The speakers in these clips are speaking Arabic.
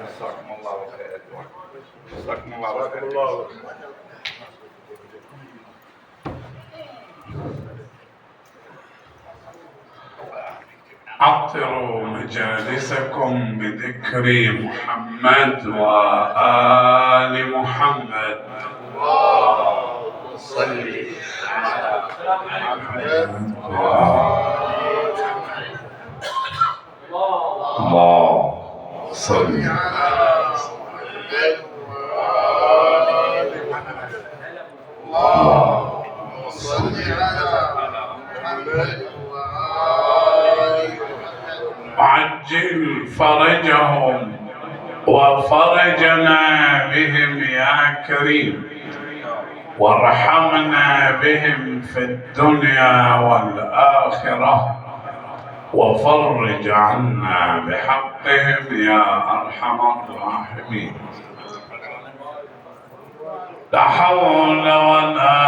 جزاكم الله خير. جزاكم الله خير. عطروا مجالسكم بذكر محمد وآل محمد. اللهم صل على محمد اللهم صل على محمد وآل محمد. اللهم صل على محمد وآل محمد. عجل فرجهم وفرجنا بهم يا كريم، وارحمنا بهم في الدنيا والآخرة، وفرج عنا بحقهم يا أرحم الراحمين. لا حول ولا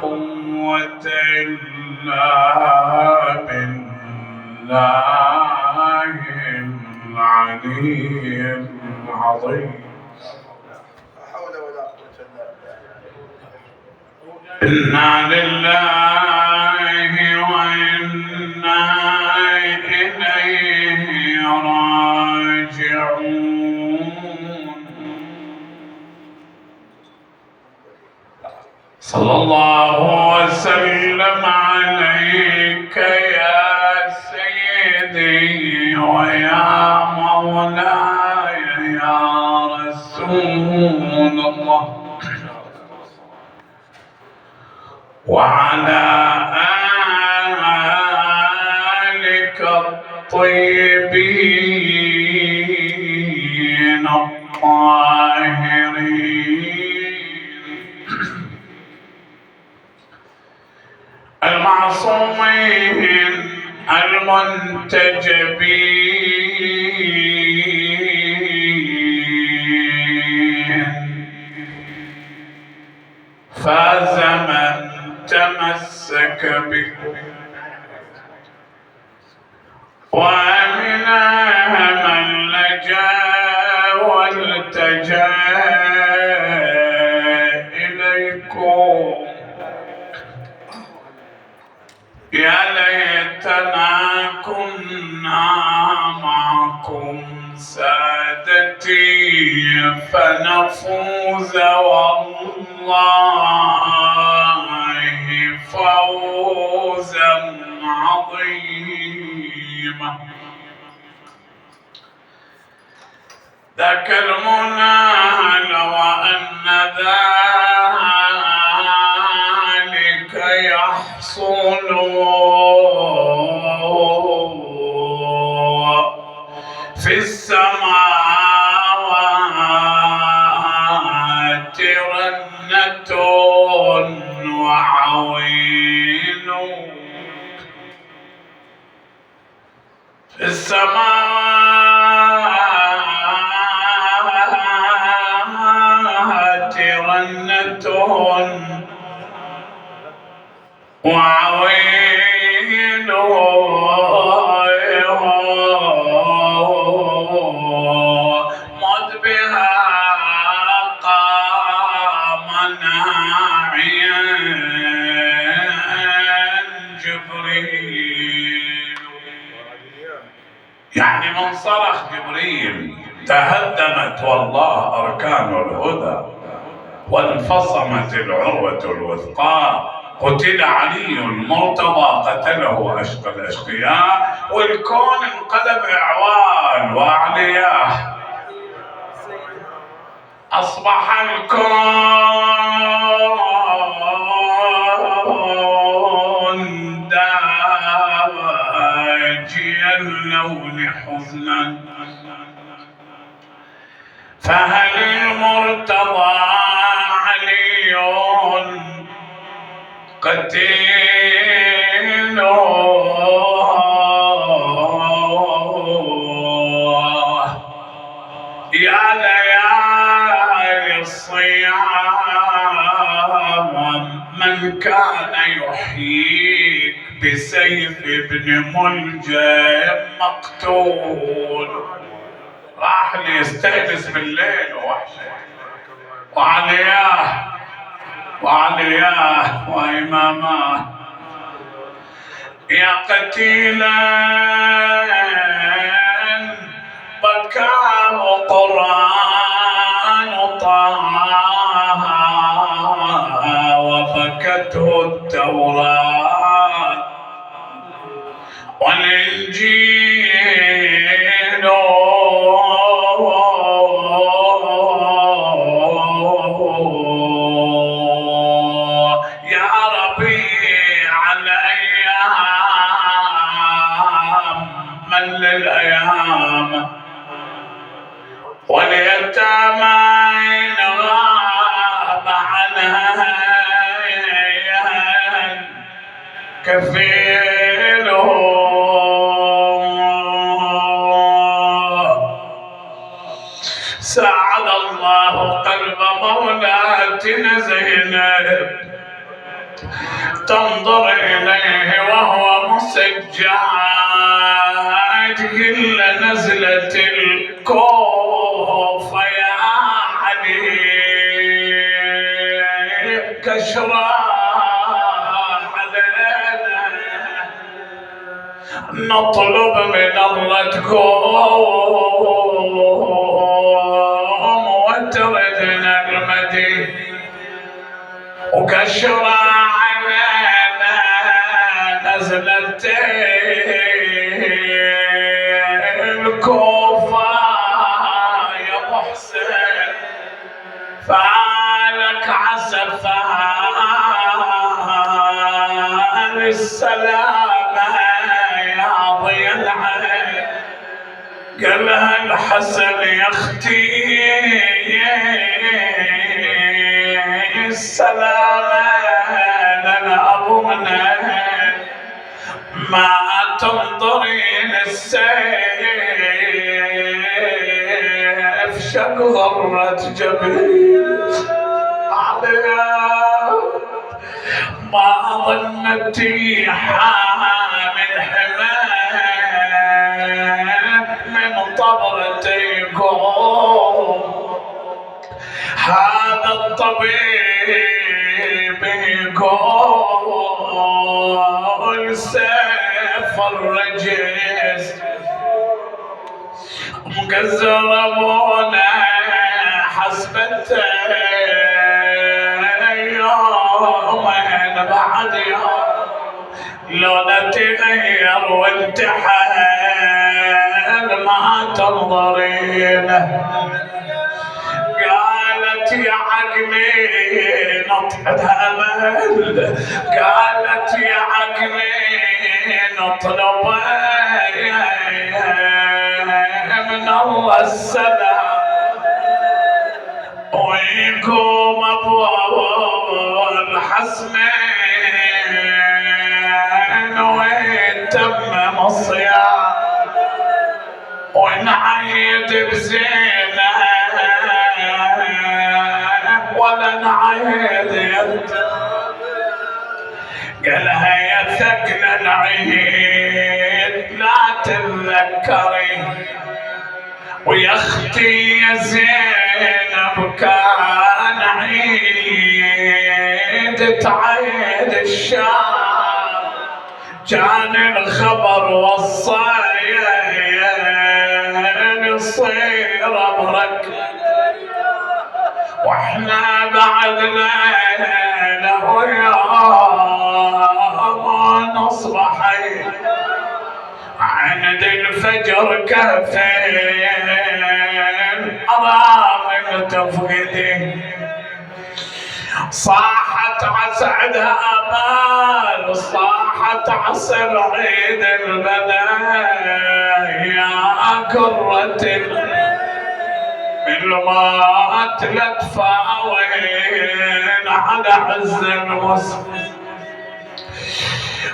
قوة إلا بالله العلي العظيم. إنا لله وإنا إليه راجعون. صلى الله وسلم عليك يا سيدي ويا مولاي يا رسول الله، وعلى آلك الطيبين الطاهرين المعصومين المنتجبين. فاز من تمسك بك، وأمنا من لجا والتجا إليكم. يا ليتنا كنا معكم سادتي فنفوز والله فوزا عظيما. ذاك المنى وأن ذلك يحصل في السماوات رنة وعويل، في السماوات رنة وعويل، مد بها قام ناعيا جبريل. يعني من صرخ جبريل تهدمت والله أركان الهدى، وانفصمت العروة الوثقى. قتل علي المرتضى قتله أشقى الأشقياء، والكون انقلب إعوان وأعلياء. أصبح الكون داجي اللون حزنا، فهل المرتضى علي قتيل؟ يا ليالي الصيام من كان يحييك بسيف ابن ملجم مقتول. راح لي يستأنس بالليل وعلياه وإماماه. يا قتيلا بكاه قرآن طه وبكته التوراة والإنجيل يا ربيع الأيام من للأيام واليتامى إن غاب عنها كفيله. ساعد الله قلب مولاتنا زينب تنظر إليه وهو مسجاد كل نزلة الكوفة يا علي كشرى علينا نطلب من الله تقوم وتردنا المدينة وكشرى علينا نزلتين الكوفة يا محسن فعلك عسفان السلامة يا ضي العين. قالها الحسن يا اختي السلامة لنا أبونا ما تنظرين السيف شق ضرت جبين عليها ما ظنتي حامل حمام من طبرتيكم هذا الطبيب يقول سيف الرجس مقزر ابونا حسبته يومين بعد يوم لو نتغير وانتحل ما تنظرينه. قالت يا عقلي نطلب امل قالت يا عقلي نطلب من الله السلام ويقوم ابواب الحسنين ويتمم الصيام ونعيد بزينه ولا نعيد يد. قالها يا ثقل العيد لا تتذكري ويا اختي يا زينب كان عيد تعيد الشام كان الخبر وصايا يصير امرك واحنا بعد ليله ويوم نصبح عند الفجر كفين ارامل تفقدي صاحت عسعدها امال صاحت عسل عيد البلايا كرة الموت لا تفاوين على عز المسلم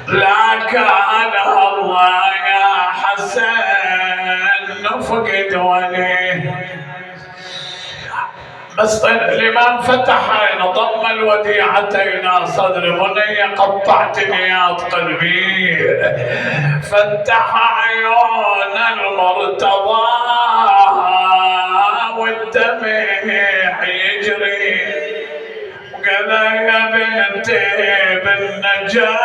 لا كان الله يا حسن نفقد وليه بس الإمام فتح ضم الوديعة إلى صدر بني قطعت نياط قلبي فتح عيون المرتضى والدمع يجري وقال يا بنتي بالنجاف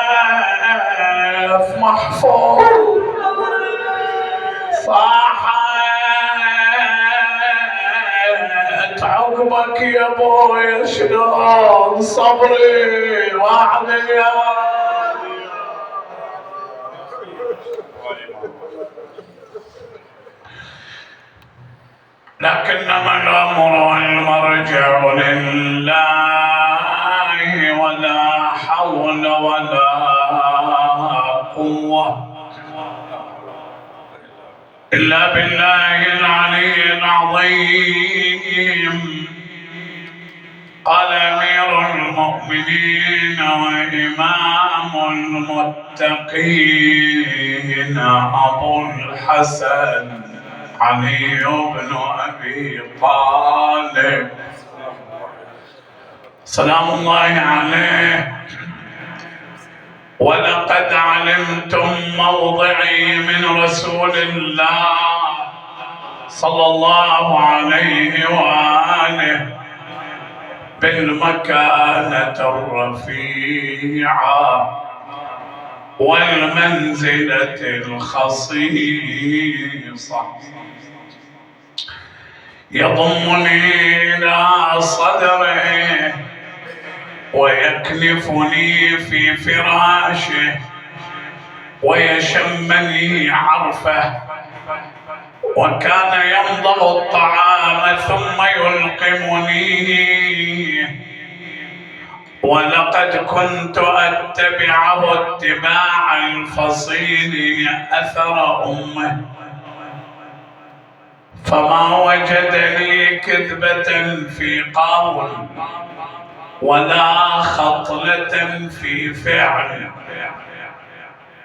محفوظ صاحت عقبك يا ابوي شلون صبري وعدي لكنما الامر والمرجع لله ولا حول ولا قوه إلا بالله العلي العظيم. قال أمير المؤمنين وإمام المتقين أبو الحسن علي بن أبي طالب سلام الله عليه: ولقد علمتم موضعي من رسول الله صلى الله عليه وآله بالمكانة الرفيعة والمنزلة الخصيصة، يضمني إلى صدره ويكنفني في فراشه ويشمني عرفه، وكان يمضغ الطعام ثم يلقمني، ولقد كنت أتبعه اتباع الفصيل أثر أمه، فما وجد لي كذبة في قول ولا خطلة في فعل،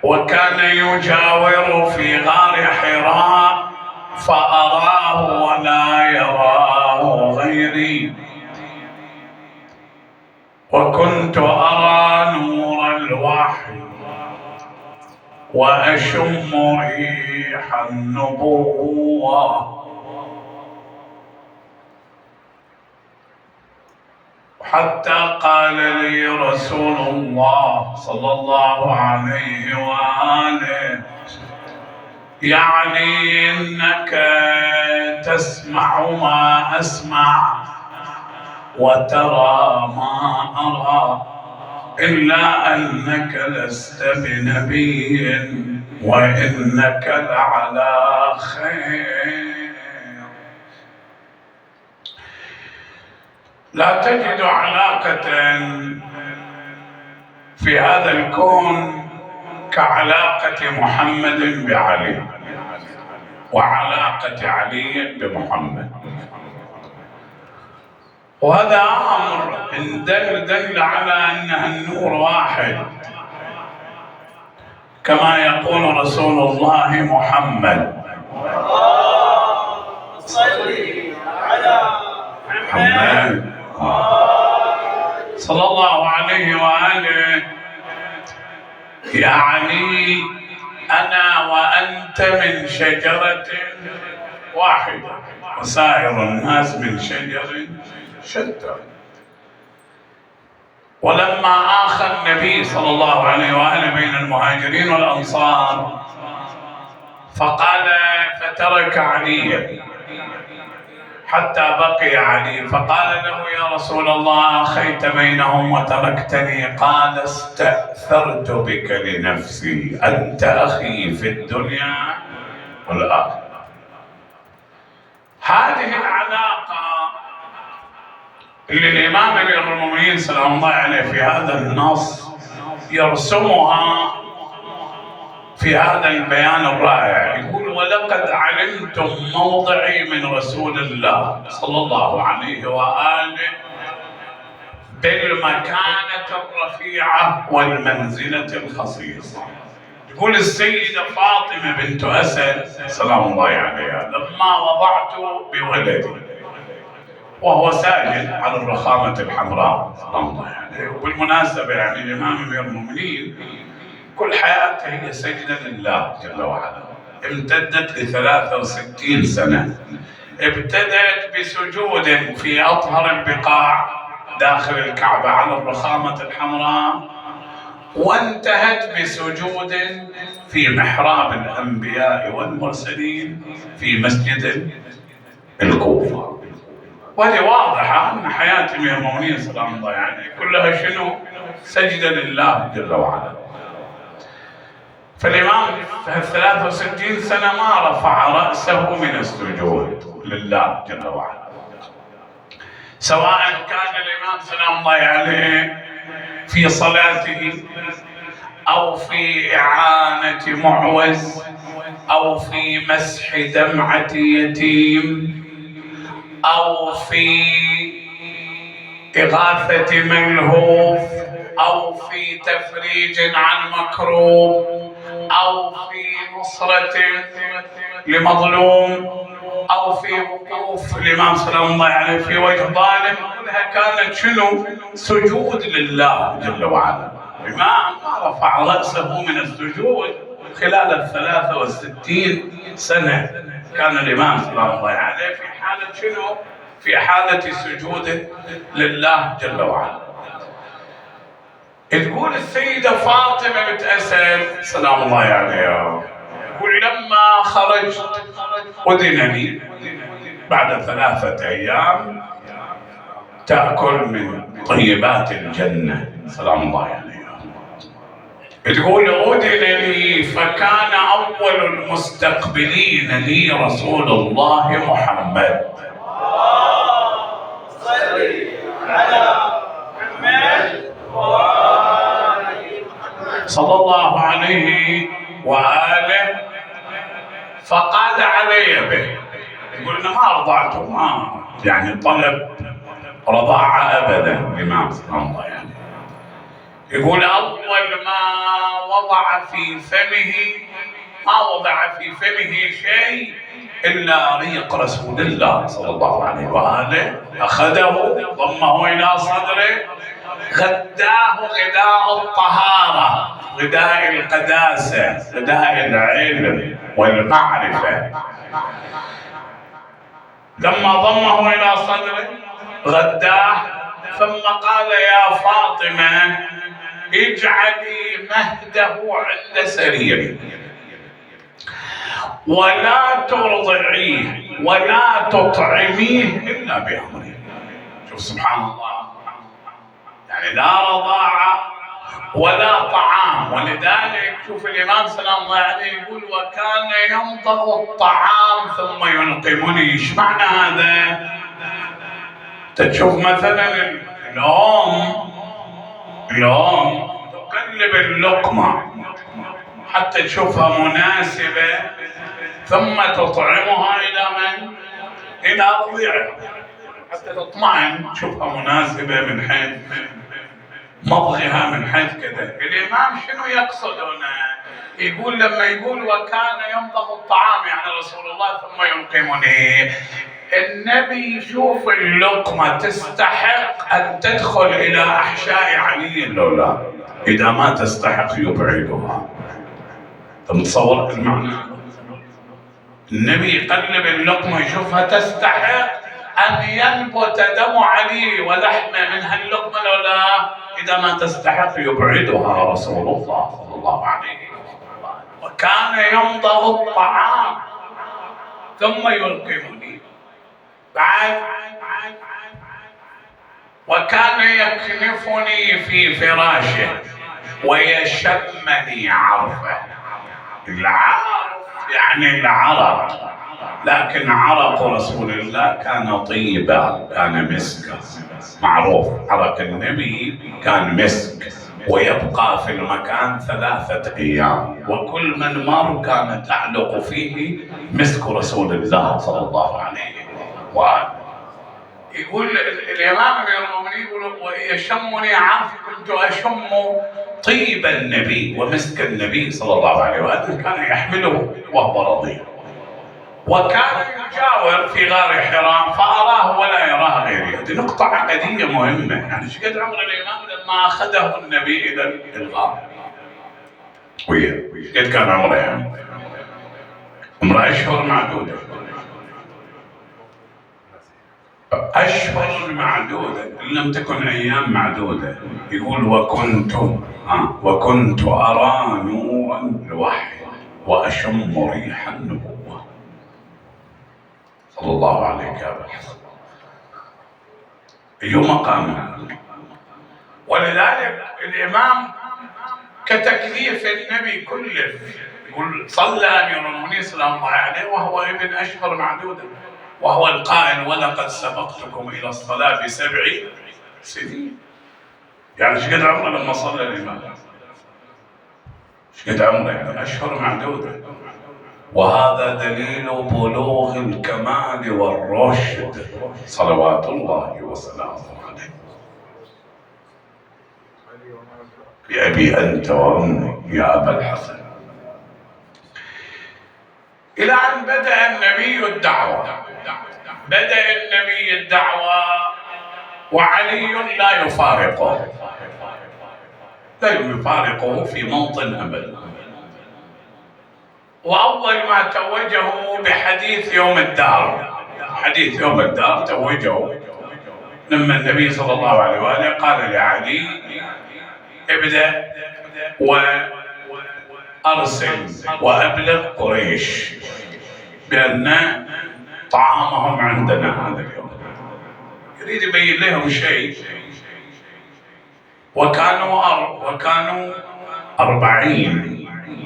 وكان يجاور في غار حراء فأراه ولا يراه غيري، وكنت أرى نور الوحي وأشم ريح النبوة، حتى قال لي رسول الله صلى الله عليه وآله: يعني إنك تسمع ما أسمع وترى ما أرى، إلا أنك لست بنبي وإنك لعلى خير. لا تجد علاقة في هذا الكون كعلاقة محمد بعلي وعلاقة علي بمحمد، وهذا أمر دل على أنها النور واحد، كما يقول رسول الله محمد: صلي على محمد صلى الله عليه وآله. يا علي، أنا وأنت من شجرة واحدة وسائر الناس من شجر شتى. ولما آخى النبي صلى الله عليه وآله بين المهاجرين والأنصار فقال فترك عليا حتى بقي علي، فقال له: يا رسول الله، أخيت بينهم وتركتني. قال: استأثرت بك لنفسي، أنت أخي في الدنيا والآخرة. هذه العلاقة اللي الإمام أمير المؤمنين سلام الله عليه في هذا النص يرسمها في هذا البيان الرائع، يقول: ولقد علمتم موضعي من رسول الله صلى الله عليه وآله بالمكانة الرفيعة والمنزلة الخصيصة. يقول السيدة فاطمة بنت أسد سلام الله عليها: لما وضعت بولدي وهو ساجد على الرخامة الحمراء سلام الله عليه. وبالمناسبة يعني الإمام أمير المؤمنين كل حياته هي سجدة لله جل وعلا، امتدت ل63 سنة. ابتدت بسجود في أطهر البقاع داخل الكعبة على الرخامة الحمراء، وانتهت بسجود في محراب الأنبياء والمرسلين في مسجد الكوفة. وهذه واضحة أن حياة أمير المؤمنين سلام الله عليه كلها شنو؟ سجدة لله جل وعلا. فالإمام في 63 سنة ما رفع رأسه من السجود لله جل وعلا، سواء كان الإمام سلام الله عليه في صلاته أو في إعانة معوز أو في مسح دمعة يتيم أو في إغاثة ملهوف أو في تفريج عن مكروب أو في نصرة لمظلوم أو في وقوف الإمام سلام الله عليه في وجه ظالم، كلها كانت شنو؟ سجود لله جل وعلا. الإمام ما رفع رأسه من السجود خلال 63 سنة كان الإمام سلام الله عليه في حالة شنو؟ في حالة سجود لله جل وعلا. تقول السيدة فاطمة بنت أسد سلام الله عليها، تقول لما خرجت أذن لي بعد 3 أيام تأكل من طيبات الجنة سلام الله عليها. تقول أذن لي فكان أول المستقبلين لي رسول الله محمد صلي على محمد صلى الله عليه وآله، فقال علي به. يقول أنا ما رضعته، ما يعني طلب رضاعة أبدا الإمام صلى الله عليه وسلم. يقول أول ما وضع في فمه ما وضع في فمه شيء إلا ريق رسول الله صلى الله عليه وآله، أخذه ضمه إلى صدره، غداه غداء الطهارة، غداء القداسة، غداء العلم والمعرفة. لما ضمه إلى صدره غداه، ثم قال يا فاطمة اجعلي مهده عند سريري ولا ترضعيه ولا تطعميه إلا بأمري. شوف سبحان الله، يعني لا رضاعة ولا طعام. ولذلك شوف الإمام سلام الله عليه يقول وكان يمضغ الطعام ثم يلقمني. ايش معنى هذا؟ تشوف مثلا الأم تقلب اللقمة حتى تشوفها مناسبة ثم تطعمها إلى من؟ إلى رضيعها حتى تطمئن تشوفها مناسبة من حيث مضغها من حيث كذا. الإمام شنو يقصد هنا؟ يقول لما يقول وكان يمضغ الطعام يعني رسول الله ثم يلقمني، النبي يشوف اللقمة تستحق أن تدخل إلى أحشاء علي لولا، إذا ما تستحق يبعدها. متصور المعنى؟ النبي يقلب اللقمة يشوفها تستحق أن ينبت دم علي ولحمه من هاللقمة لولا، إذا ما تستحق يبعدها رسول الله صلى الله عليه وسلم. وكان يمضغ الطعام ثم يلقمني. بعد وكان يكنفني في فراشه ويشمني عرفه. العرف يعني العرق، لكن عرق رسول الله كان طيبا، كان مسكا، معروف عرق النبي كان مسك ويبقى في المكان 3 أيام، وكل من مر كان تعلق فيه مسك رسول الله صلى الله عليه وآله. يقول الإمام أمير المؤمنين يقول ويشمني عرف، كنت أشم طيب النبي ومسك النبي صلى الله عليه وآله، كان يحمله وهو رضيع. وكان يشاور في غار حراء فأراه ولا يراه غيري. هذه نقطة عقدية مهمة. يعني ايش قد عمر الإمام لما أخذه النبي إلى الغار؟ ايش قد كان عمره يعني؟ عمره أشهر معدودة. أشهر معدودة إن لم تكن أيام معدودة. يقول وكنت أرى نورا الوحي وأشم ريح النبوة صلى الله عليه وسلم. أي مقام. ولذلك الإمام كتكليف النبي كلف. يقول صلى أمير المؤمنين سلام الله عليه وهو ابن أشهر معدودة، وهو القائل ولقد سبقتكم إلى الصلاة ب7 سنين. يعني ايش قد عمره لما صلى الإمام؟ ايش قد عمره؟ يعني أشهر معدودة. وهذا دليل بلوغ الكمال والرشد صلوات الله وسلامه عليه. بأبي أنت وأمي يا أبا الحسن. إلى أن بدأ النبي الدعوة وعلي لا يفارقه في موطن أبدا. وأول ما توجه بحديث يوم الدار توجه لما النبي صلى الله عليه وآله قال لعلي ابدأ وأرسل وأبلغ قريش بأن طعامهم عندنا هذا اليوم. يريد يبين لهم شيء. وكانوا 40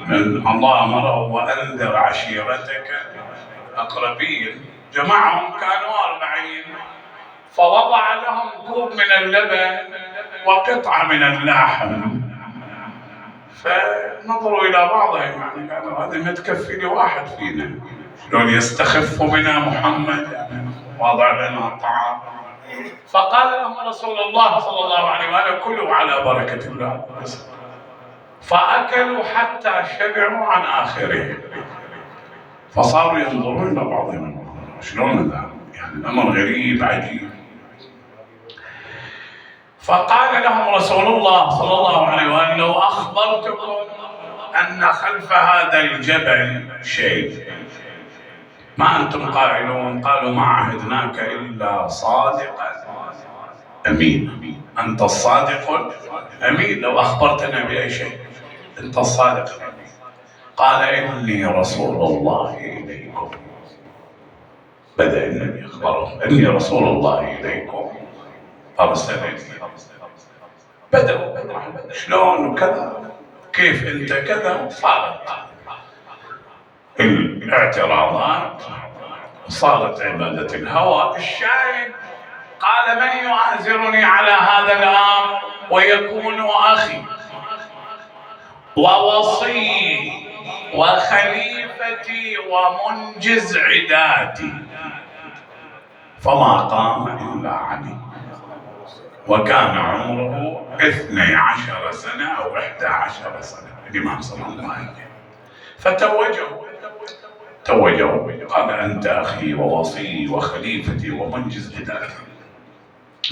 من الله أمره وأنذر عشيرتك أقربين. جمعهم كانوا 40. فوضع لهم كوب من اللبن وقطعة من اللحم. فنظروا إلى بعضهم يعني قالوا هذا ما تكفي لواحد فينا، شلون يستخف بنا محمد وضع لنا الطعام. فقال لهم رسول الله صلى الله عليه وآله كلوا على بركة الله. فأكلوا حتى شبعوا عن آخرهم. فصاروا ينظرون إلى بعضهم شلون ذا، يعني الأمر غريب عجيب. فقال لهم رسول الله صلى الله عليه وآله لو أخبرتكم أن خلف هذا الجبل شيء ما أنتم قائلون؟ قالوا ما عهدناك إلا صادقا أمين. أنت الصادق أمين، لو أخبرتنا بأي شيء أنت الصادق. قال إني رسول الله إليكم. بدأ النبي أخبرهم إني رسول الله إليكم أرسلني. بدأوا شلون وكذا، كيف أنت كذا. صارت الاعتراضات، صارت عبادة الهوى. الشاهد قال من يؤازرني على هذا الأمر ويكون أخي ووصي وخليفتي ومنجز عداتي. فما قام إلا علي وكان عمره 12 سنة أو 11 سنة الإمام صلى الله عليه وسلم. فتوجوا قال أنت أخي ووصي وخليفتي ومنجز عداتي.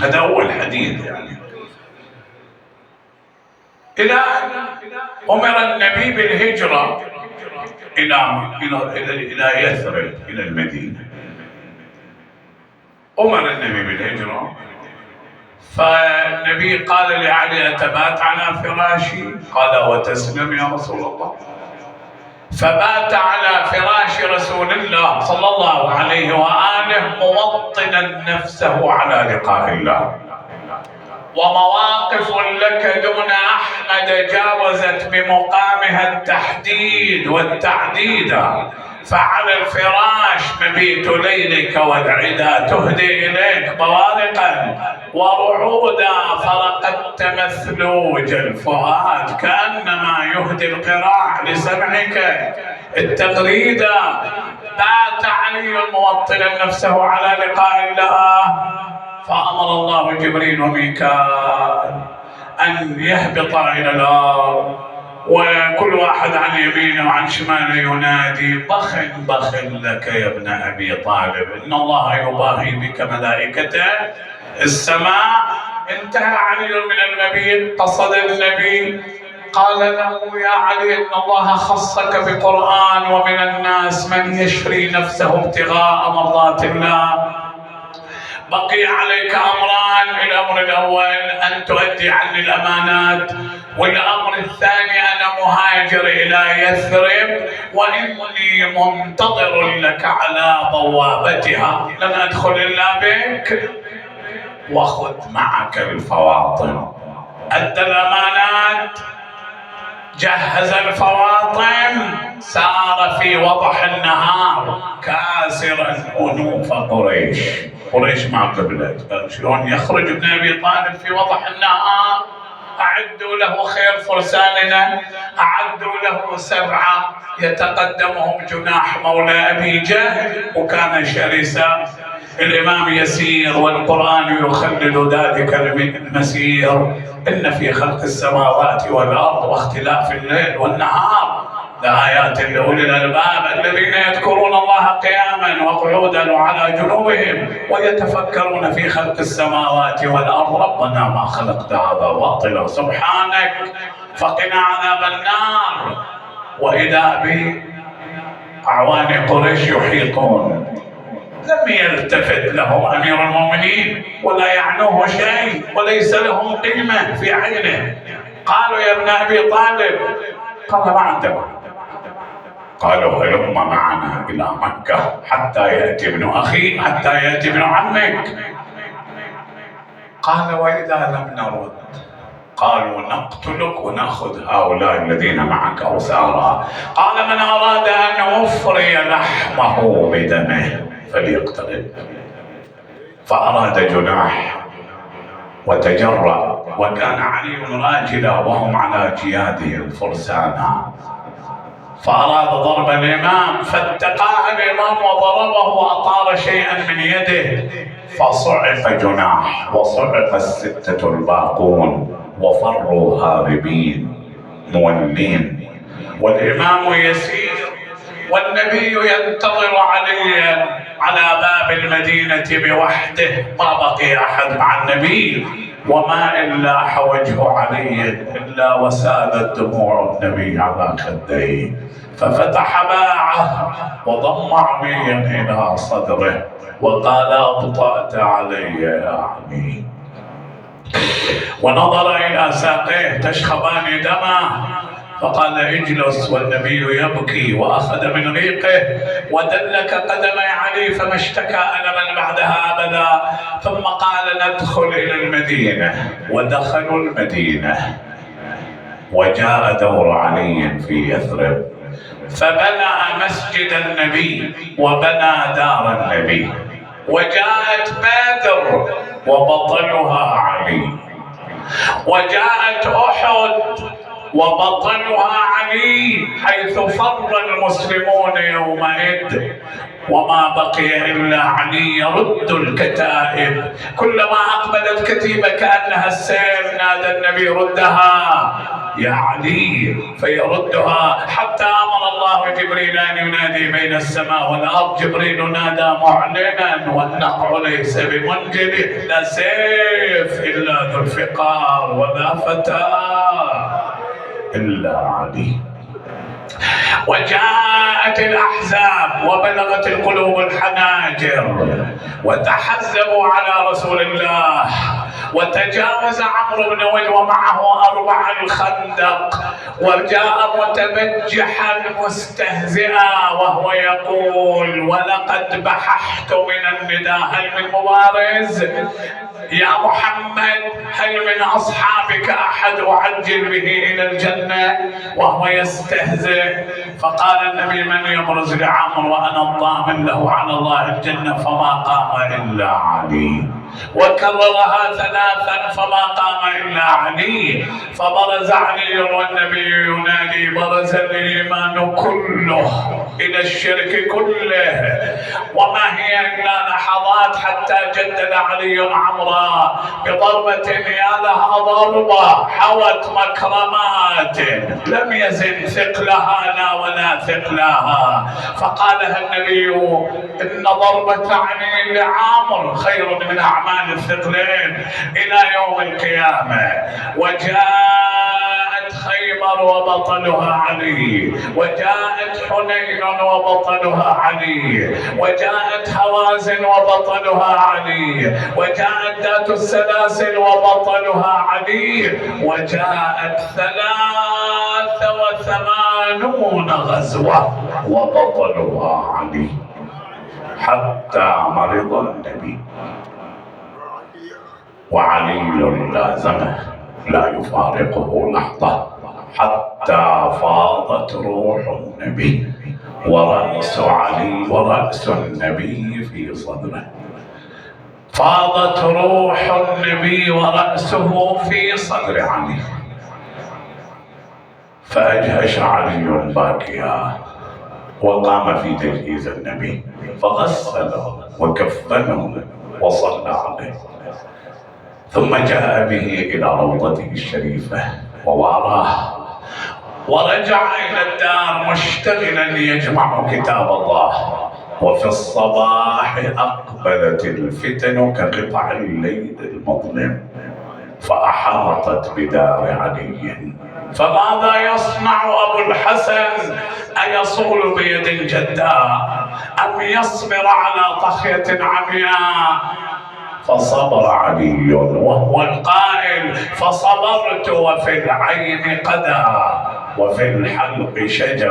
هذا أول حديث يعني. إلى أن أمر النبي بالهجرة إلى يثرب إلى المدينة. أمر النبي بالهجرة. فالنبي قال لعلي أتبات على فراشي؟ قال وتسلم يا رسول الله. فبات على فراش رسول الله صلى الله عليه وآله موطنا نفسه على لقاء الله. ومواقف لك دون أحمد جاوزت بمقامها التحديد والتعديد. فعلى الفراش مبيت ليلك والعدا تهدي إليك بوارقا ورعودا. فرقدت مثلوج الفؤاد كأنما يهدي القراع لسمعك التغريدا. بات علي موطنا نفسه على لقاء الله. فأمر الله جبريل وميكال أن يهبط إلى الأرض وكل واحد عن يمينه وعن شماله ينادي بخل بخل لك يا ابن أبي طالب، إن الله يباهي بك ملائكته السماء. انتهى علي من المبيت، قصد النبي قال له يا علي إن الله خصك بقرآن، ومن الناس من يشري نفسه ابتغاء مرضات الله. بقي عليك أمران، الأمر الأول أن تؤدي عني الأمانات، والأمر الثاني أنا مهاجر إلى يثرب وإني منتظر لك على بوابتها، لن أدخل إلا بك، وخذ معك الفواطم. أدى الأمانات، جهز الفواطم، سار في وضح النهار كاسرا أنوف قريش. قريش ما قبلت، قال شلون يخرج ابن أبي طالب في وضح النهار؟ أعدوا له خير فرساننا، أعدوا له 7 يتقدمهم جناح مولى أبي جهل، وكان شرسا. الإمام يسير والقرآن يخلد ذلك المسير. إن في خلق السماوات والأرض واختلاف الليل والنهار لآيات لأولي الألباب الذين يذكرون الله قياما وقعودا وعلى جنوبهم ويتفكرون في خلق السماوات والأرض. ربنا ما خلقت هذا باطلا سبحانك فقنا عذاب النار. وإذا بأعوان قريش يحيطون، لم يلتفت لهم أمير المؤمنين ولا يعنوه شيء وليس لهم قيمة في عينه. قالوا يا ابن أبي طالب، قال ما عندكم؟ قالوا هلم معنا إلى مكة حتى يأتي ابن أخي، حتى يأتي ابن عمك. قال وإذا لم نرد؟ قالوا نقتلك ونأخذ هؤلاء الذين معك أسارى. قال من أراد أن يفري لحمه بدمه فليقترب. فأراد جناح وتجرأ، وكان علي راجلا وهم على جياده الفرسان، فأراد ضرب الإمام فاتقاه الإمام وضربه وأطار شيئا من يده، فصعق جناح وصعق 6 الباقون وفروا هاربين مولين. والإمام يسير والنبي ينتظر عليا على باب المدينة بوحده، ما بقي أحد مع النبي، وما إن لاح وجه علي إلا وسالت دموع النبي على خديه، ففتح باعه وضم عميا إلى صدره وقال أبطأت علي يا عمي، ونظر إلى ساقيه تشخبان دمه فقال اجلس، والنبي يبكي وأخذ من ريقه ودلك قدمي علي فما اشتكى ألما بعدها أبدا. ثم قال ندخل إلى المدينة، ودخلوا المدينة وجاء دور علي في يثرب، فبنى مسجد النبي وبنى دار النبي، وجاءت بدر وبطلها علي، وجاءت أحد وبطلها علي، حيث فر المسلمون يومئذ وما بقي إلا علي يرد الكتائب. كلما أقبلت كتيبة كأنها السيف نادى النبي ردها يا علي فيردها، حتى أمر الله جبريل أن ينادي بين السماء والأرض. جبريل نادى معلنا والنقع ليس بمنجل، لا سيف إلا ذو الفقار ولا فتاة إلا علي. وجاءت الأحزاب وبلغت القلوب الحناجر وتحزبوا على رسول الله، وتجاوز عمرو بن ويل ومعه 4 الخندق، وجاء متبجحا مستهزئا وهو يقول ولقد بححت من النداء هل من مبارز يا محمد، هل من أصحابك أحد أعجل به إلى الجنة، وهو يستهزئ. فقال النبي من يبرز لعمرو وأنا الضامن له على الله الجنة، فما قام إلا علي، وكررها 3 فما قام إلا علي. فبرز علي والنبي ينادي برز الإيمان كله إلى الشرك كله، وما هي إلا لحظات حتى جدد علي عمرا بضربة يا لها ضربة حوت مكرمات لم يزن ثقلها لا ولا ثقلها. فقالها النبي إن ضربة علي لعامر خير من أعمال الثقلين إلى يوم القيامة. وجاءت خيبر وبطلها علي، وجاءت حنين وبطلها علي، وجاءت هوازن وبطلها علي، وجاءت ذات السلاسل وبطلها علي، وجاءت 83 غزوة وبطلها علي، حتى مرض النبي وعلي لازمه لا يفارقه لحظة، حتى فاضت روح النبي ورأس علي ورأس النبي في صدره. فاضت روح النبي ورأسه في صدر علي، فأجهش علي باكيا وقام في تجهيز النبي فغسله وكفنه وصلى عليه، ثم جاء به إلى روضته الشريفة وواراه، ورجع إلى الدار مشتغلا يجمع كتاب الله. وفي الصباح أقبلت الفتن كقطع الليل المظلم فأحاطت بدار علي. فماذا يصنع أبو الحسن؟ أيصول بيد جداء أم يصبر على طخية عمياء؟ فصبر علي وهو القائل فصبرت وفي العين قدى وفي الحلق شجا.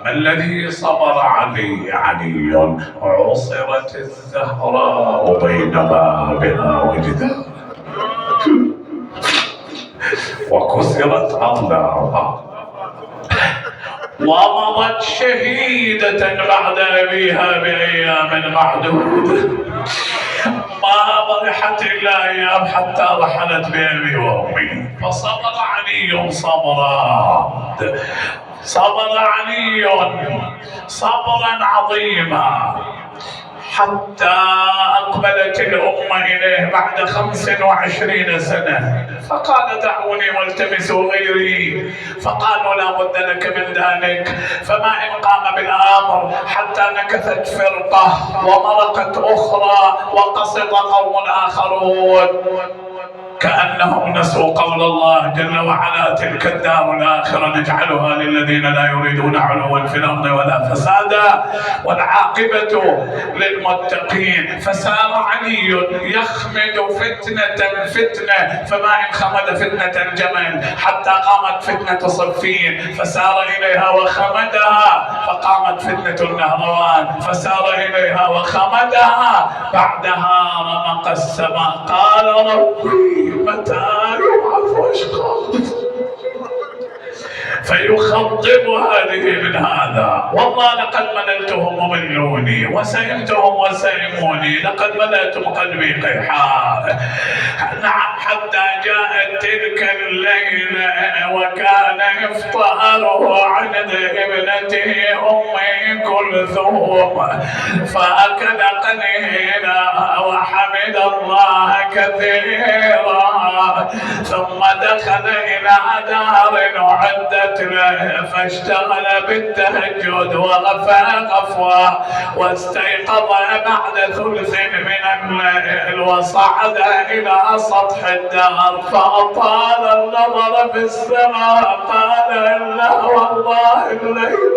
ما الذي صبر علي؟ علي عصرت الزهراء بين بابها وجدها وكسرت أضلاعها ومضت شهيدة بعد أبيها بأيام معدودة، ما برحت إلا أيام حتى رحلت بأبي وأمي. فصبر علي صبر علي صبرا عظيما حتى أقبلت الأمة إليه بعد 25 سنة، فقال دعوني والتمسوا غيري، فقالوا لا بد لك من ذلك. فما إن قام بالأمر حتى نكثت فرقة ومرقت أخرى وقصد قوم آخرون كأنهم نسوا قول الله جل وعلا تلك الدار الآخرة نجعلها للذين لا يريدون علوا في الأرض ولا فسادا والعاقبة للمتقين. فسار علي يخمد فتنة فما إن خمد فتنة الجمل حتى قامت فتنة صفين فسار إليها وخمدها، فقامت فتنة النهروان فسار إليها وخمدها، بعدها رمق السماء قال ربي متى يبعث أشقى فيخضب هذه من هذا. والله لقد مللتهم وملوني وسئمتهم وسئموني، لقد ملأتم قلبي قيحا. نعم حتى جاءت تلك الليلة وكان إفطاره عند ابنته أم كلثوم فأكل قليلا وحمد الله كثيرا، ثم دخل إلى دار أعدت له فاشتغل بالتهجد وغفى غفوة واستيقظ بعد ثلث من الليل وصعد إلى سطح الدار فأطال النظر في السماء قال إلا والله الليل،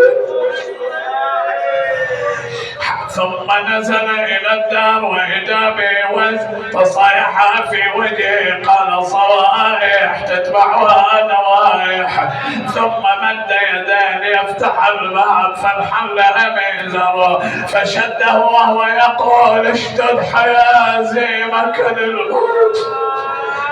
ثم نزل إلى الدار وإذا به فصيح في وجهه قال صوائح تتبعها نوائح، ثم مد يديه ليفتح الباب فانحل أميزره فشده وهو يقول اشتد حيازيمك للموت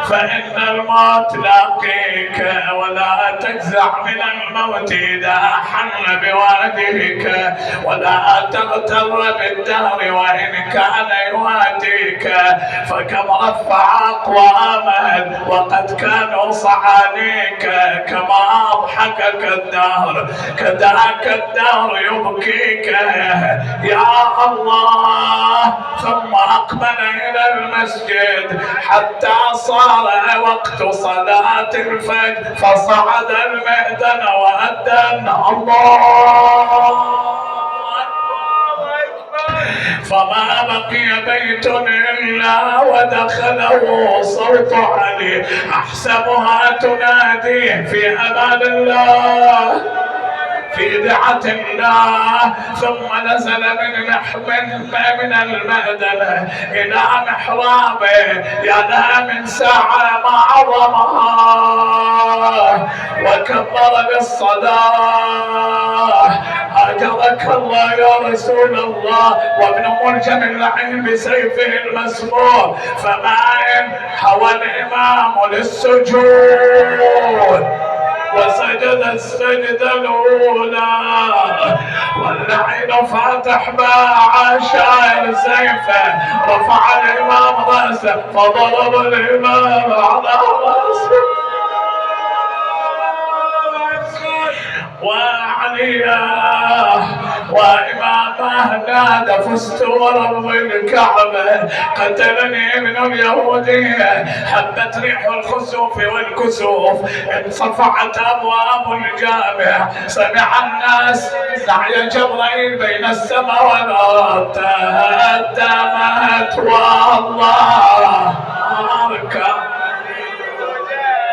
فإن الموت لاقيك ولا تجزع من الموت إذا حل بواديك ولا تغتر بالدهر وإن كان يواتيك، فكم رفع أقواما وقد كانوا صعاليك كما أضحكك الدهر كذاك الدهر يبكيك يا الله. ثم أقبل إلى المسجد حتى صار وقت صلاة الفجر فصعد المئذن وأذن الله. فما بقي بيت إلا ودخله صوت علي أحسبها تناديه في أمان الله في دعة الله. ثم نزل من المأذنة إلى محرابه يا من ساعة ما عظمها وكبر بالصلاة. أجرك الله يا رسول الله. وابن ملجم اللعين بسيفه المسموم فما حوى الإمام للسجود وسجد السجدة الأولى واللعين فاتح باع شايل سيفه رفع الإمام رأسه فضرب الإمام على رأسه وعليا وإمامه نادى فزت ورب الكعبة قتلني من اليهودية. حبت ريح الخسوف والكسوف انصفعت أبواب الجامع. سمع الناس سعي جبريل بين السماء والأرض تهدمت والله أركب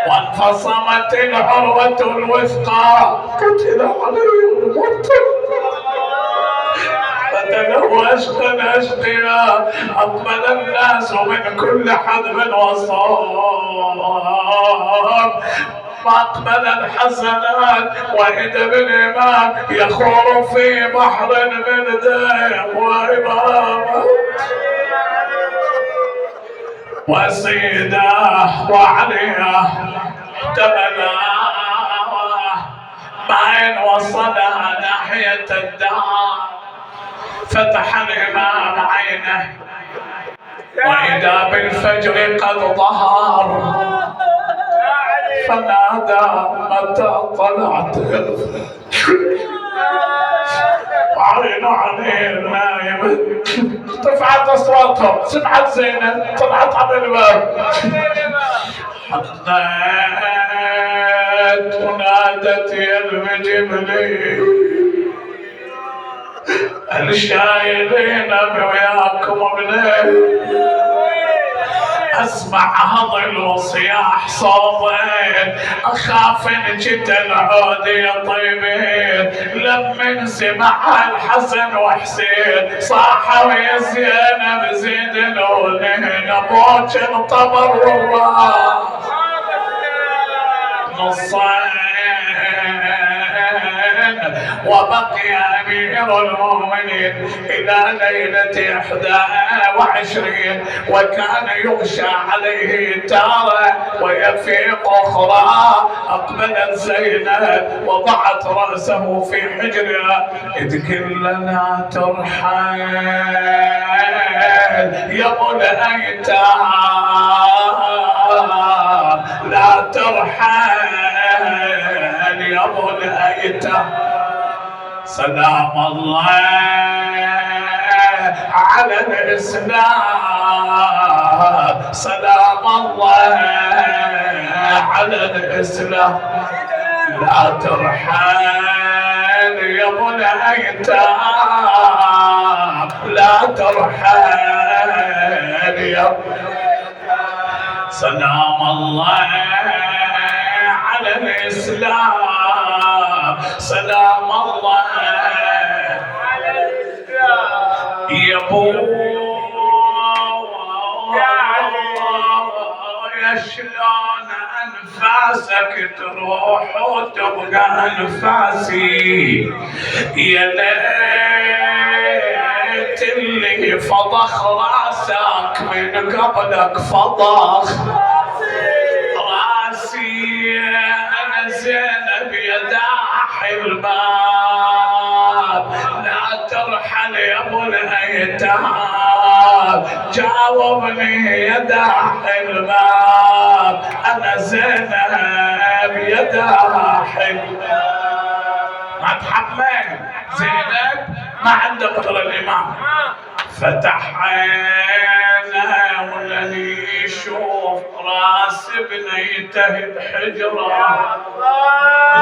وانفصمت العروة الوثقى. قتل علي المرتد فتلو أشقياء. أقبل الناس من كل حدب وصاب. فأقبل الحسنات وإذا بالإمام يخور في بحر من دم وإمامه وسيده وعليه احتملا بعين وصلها ناحية الدار. فتح الإمام عينه وإذا بالفجر قد ظهر فنادى متى طلعت وعين عليه نايمة. ارتفعت أصواتهم سمعت زينب طلعت على الباب حطت ونادت يا المجبلي الشايلين وياكم ابني. اسمع هضل وصياح صوتين اخاف ان جيت العود يا طيبين. لمن سمعها الحسن وحسين صاحوا يا زينب زيد لونين ابوك انطبر والراس نصين. وبقي أمير المؤمنين إلى ليلة 21 وكان يغشى عليه تارة ويفيق أخرى. أقبلت زينب وضعت رأسه في حجرها إذ كلنا ترحل يا ابو الأيتام لا ترحل يا ابو الأيتام. سلام الله على الإسلام سلام الله على الإسلام. لا ترحل يا ابو الأيتام لا ترحل يا سلام الله على الإسلام سلام الله على الإسلام. يا ابو يا شلون أنفاسك تروح وتبقى أنفاسي. يا ليت اللي فضخ راسك من قبلك فضخ راسي. أنا زينب يا داح الباب لا ترحل يا ابو الأيتام. جاوبني يا داح الباب أنا زينب يا داح الباب. ما تحمل زينب ما عنده قدرة الإمام. فتح عينه ولن يشوف راس ابنيته بحجره،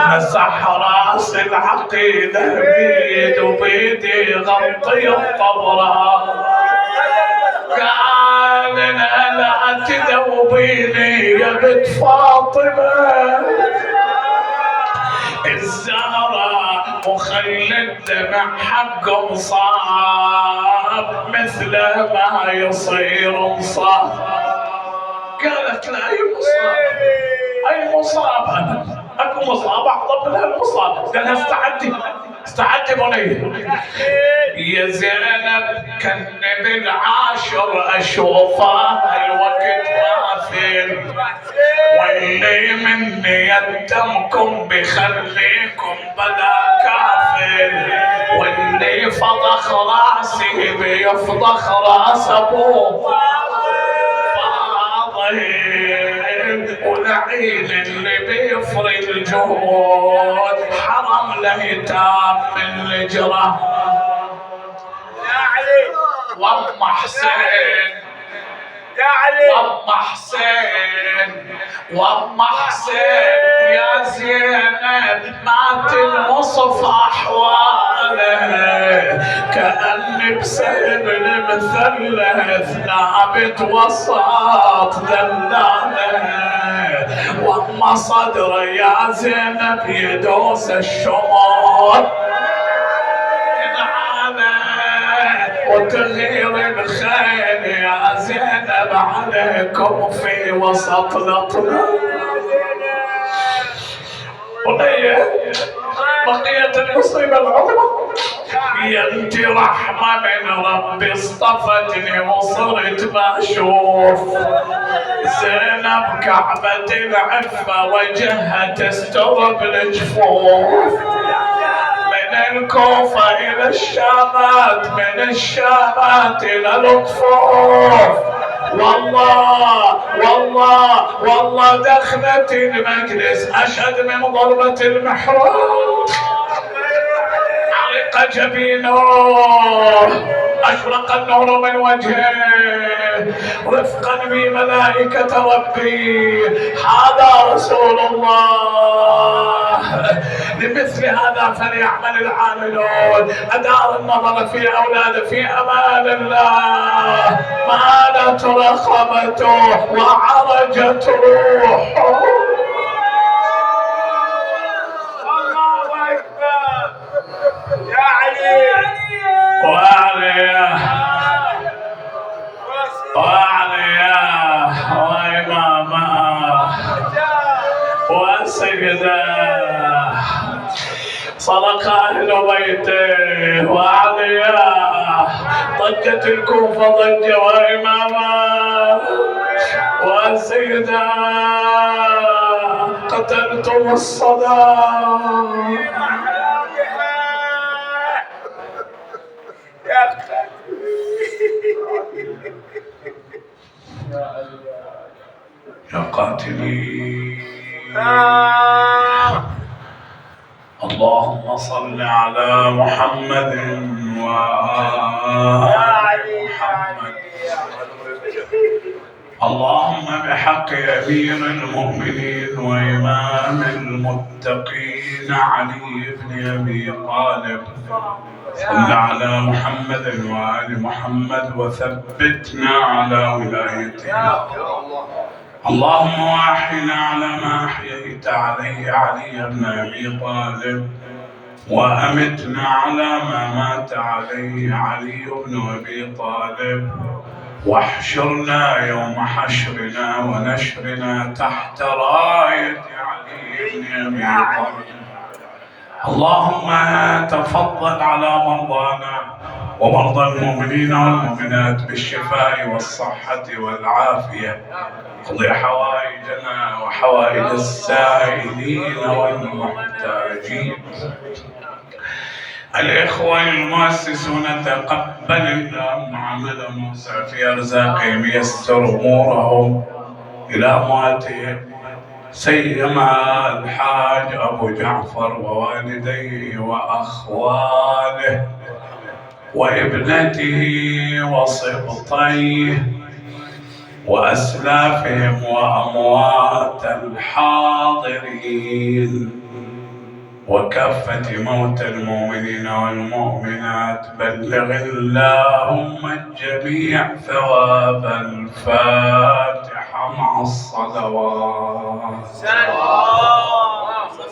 مسح راس العقيله بيد وبيدي يغطي الطبره. قال انا لا تذوبيني يا بنت فاطمه الزهرة، وخلي الدمع حق مصاب مثل ما يصير مصاب. قالت لا اي مصاب، اي مصاب انا اكو مصاب اعطب لها المصاب. قالها استعدي بني يا زينب، كان بالعاشر اشوفها الوقت واثر، واللي مني يتمكم بخليكم بلا كافر، واللي فضخ راسي بيفضخ راس ابوه ولعين اللي بيفرد الجهود حرم الأيتام من الجرى. يا علي وام حسين، يا علي وام حسين، وام حسين يا زينب، مات الوصف احواله كأني بسهم المثلث ثابت وسط ذلاله، واما صدره يا زينب يدوس الشمال وتغير الخيل يا زينب عليكم في وسط الأطلال. بقية المصيبة العظمى يا انت رحمة من ربي اصطفتني وصرت بشوف زينب كعبة العفة وجهها تسترب الجفوف، من الكوفة إلى الشامات، من الشامات إلى الأطفال. والله والله والله دخلت المجلس أشد من ضربة المحراب، علق جبينه أشرق النور من وجهه رفقا بملائكة ربي. هذا رسول الله، لمثل هذا فليعمل العاملون. أدار النظر في أولاده في أمان الله، مالت رقبته وعرجت روحه. الله أكبر يا علي وعليه وإمامه وسيده صدق أهل بيته وعليا ضجت الكوفة ضجة وإمامه وسيده قتلتم الصلاة. يا قاتلي اللهم صل على محمد وآل محمد. اللهم بحق أمير المؤمنين وإمام المتقين علي بن أبي طالب صل على محمد وآل محمد وثبتنا على ولايته. اللهم واحنا على ما أحييت عليه علي بن أبي طالب، وأمتنا على ما مات عليه علي بن أبي طالب، واحشرنا يوم حشرنا ونشرنا تحت راية علي بن أبي طالب. اللهم تفضل على مرضانا ومرضى المؤمنين والمؤمنات بالشفاء والصحة والعافية. اقض حوائجنا وحوائج السائلين والمحتاجين. الإخوة المؤسسون تقبل اللهم عملهم في أرزاقهم، يسر أمورهم إلى أمواتهم، سيما الحاج أبو جعفر ووالديه وأخواله وابنته وسبطيه وأسلافهم وأموات الحاضرين وكافة موتى المؤمنين والمؤمنات. بلغ اللهم الجميع ثواب الفاتحة مع الصلوات.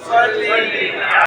صلي